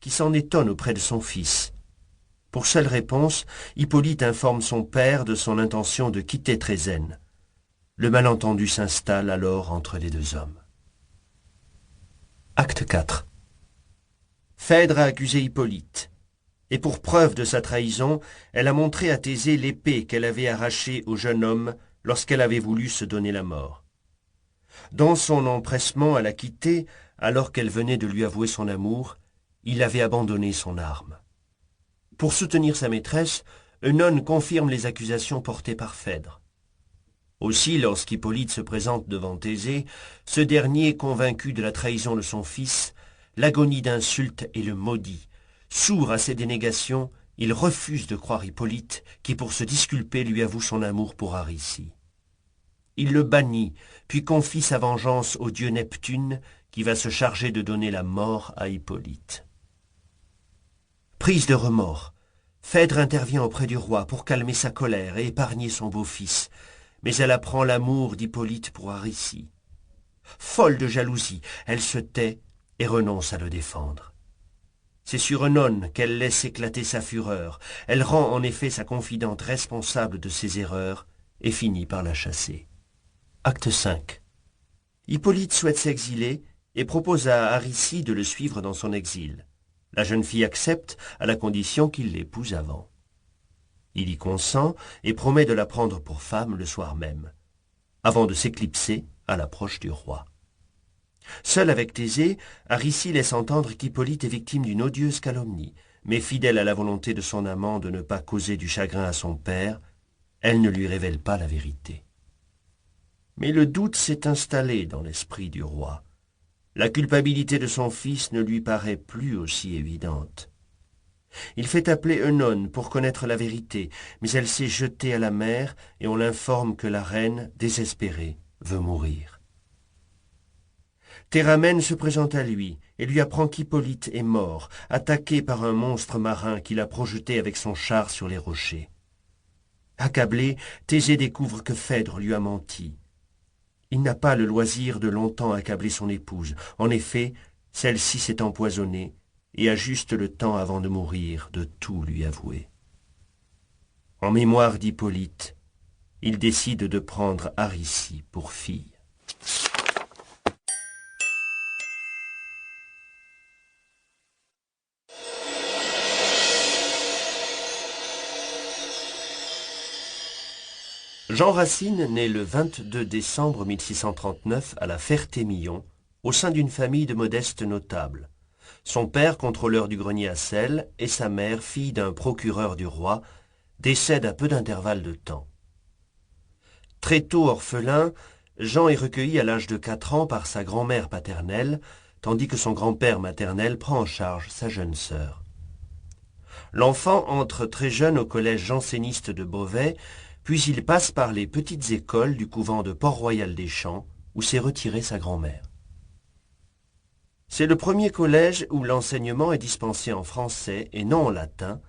qui s'en étonne auprès de son fils. Pour seule réponse, Hippolyte informe son père de son intention de quitter Trézène. Le malentendu s'installe alors entre les deux hommes. Acte 4. Phèdre a accusé Hippolyte, et pour preuve de sa trahison, elle a montré à Thésée l'épée qu'elle avait arrachée au jeune homme lorsqu'elle avait voulu se donner la mort. Dans son empressement à la quitter, alors qu'elle venait de lui avouer son amour, il avait abandonné son arme. Pour soutenir sa maîtresse, Œnone confirme les accusations portées par Phèdre. Aussi, lorsqu'Hippolyte se présente devant Thésée, ce dernier, convaincu de la trahison de son fils, l'agonie d'insultes et le maudit. Sourd à ses dénégations, il refuse de croire Hippolyte, qui pour se disculper lui avoue son amour pour Aricie. Il le bannit, puis confie sa vengeance au dieu Neptune, qui va se charger de donner la mort à Hippolyte. Prise de remords, Phèdre intervient auprès du roi pour calmer sa colère et épargner son beau-fils, mais elle apprend l'amour d'Hippolyte pour Aricie. Folle de jalousie, elle se tait et renonce à le défendre. C'est sur Œnone qu'elle laisse éclater sa fureur. Elle rend en effet sa confidente responsable de ses erreurs et finit par la chasser. Acte 5. Hippolyte souhaite s'exiler et propose à Aricie de le suivre dans son exil. La jeune fille accepte à la condition qu'il l'épouse avant. Il y consent et promet de la prendre pour femme le soir même, avant de s'éclipser à l'approche du roi. Seule avec Thésée, Aricie laisse entendre qu'Hippolyte est victime d'une odieuse calomnie, mais fidèle à la volonté de son amant de ne pas causer du chagrin à son père, elle ne lui révèle pas la vérité. Mais le doute s'est installé dans l'esprit du roi. La culpabilité de son fils ne lui paraît plus aussi évidente. Il fait appeler Œnone pour connaître la vérité, mais elle s'est jetée à la mer et on l'informe que la reine, désespérée, veut mourir. Théramène se présente à lui et lui apprend qu'Hippolyte est mort, attaqué par un monstre marin qui l'a projeté avec son char sur les rochers. Accablé, Thésée découvre que Phèdre lui a menti. Il n'a pas le loisir de longtemps accabler son épouse. En effet, celle-ci s'est empoisonnée et a juste le temps avant de mourir de tout lui avouer. En mémoire d'Hippolyte, il décide de prendre Aricie pour fille. Jean Racine naît le 22 décembre 1639 à la Ferté-Milon, au sein d'une famille de modestes notables. Son père, contrôleur du grenier à sel, et sa mère, fille d'un procureur du roi, décèdent à peu d'intervalle de temps. Très tôt orphelin, Jean est recueilli à l'âge de 4 ans par sa grand-mère paternelle, tandis que son grand-père maternel prend en charge sa jeune sœur. L'enfant entre très jeune au collège janséniste de Beauvais, puis il passe par les petites écoles du couvent de Port-Royal-des-Champs, où s'est retirée sa grand-mère. C'est le premier collège où l'enseignement est dispensé en français et non en latin,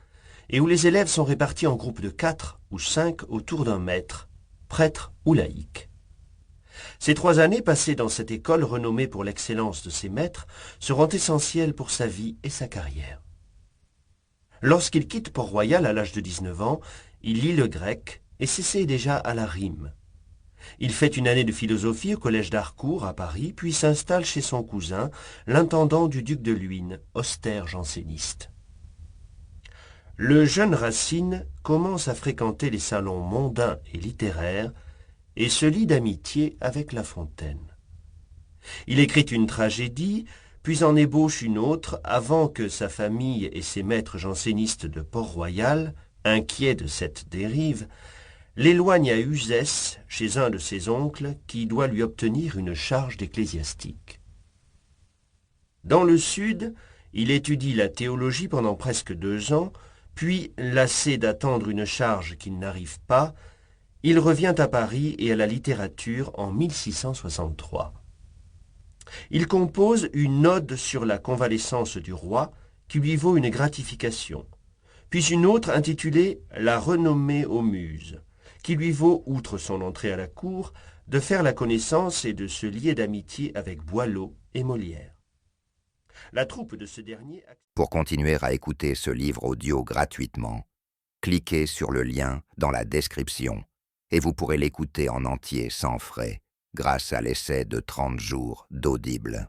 et où les élèves sont répartis en groupes de 4 ou 5 autour d'un maître, prêtre ou laïc. Ces 3 années passées dans cette école renommée pour l'excellence de ses maîtres seront essentielles pour sa vie et sa carrière. Lorsqu'il quitte Port-Royal à l'âge de 19 ans, il lit le grec et s'essaie déjà à la rime. Il fait une année de philosophie au collège d'Harcourt à Paris, puis s'installe chez son cousin, l'intendant du duc de Luynes, austère janséniste. Le jeune Racine commence à fréquenter les salons mondains et littéraires et se lie d'amitié avec La Fontaine. Il écrit une tragédie, puis en ébauche une autre avant que sa famille et ses maîtres jansénistes de Port-Royal, inquiets de cette dérive, l'éloigne à Uzès, chez un de ses oncles, qui doit lui obtenir une charge d'ecclésiastique. Dans le sud, il étudie la théologie pendant presque 2 ans, puis, lassé d'attendre une charge qu'il n'arrive pas, il revient à Paris et à la littérature en 1663. Il compose une ode sur la convalescence du roi, qui lui vaut une gratification, puis une autre intitulée « La renommée aux muses », qui lui vaut, outre son entrée à la cour, de faire la connaissance et de se lier d'amitié avec Boileau et Molière. La troupe de ce dernier... Pour continuer à écouter ce livre audio gratuitement, cliquez sur le lien dans la description et vous pourrez l'écouter en entier sans frais grâce à l'essai de 30 jours d'Audible.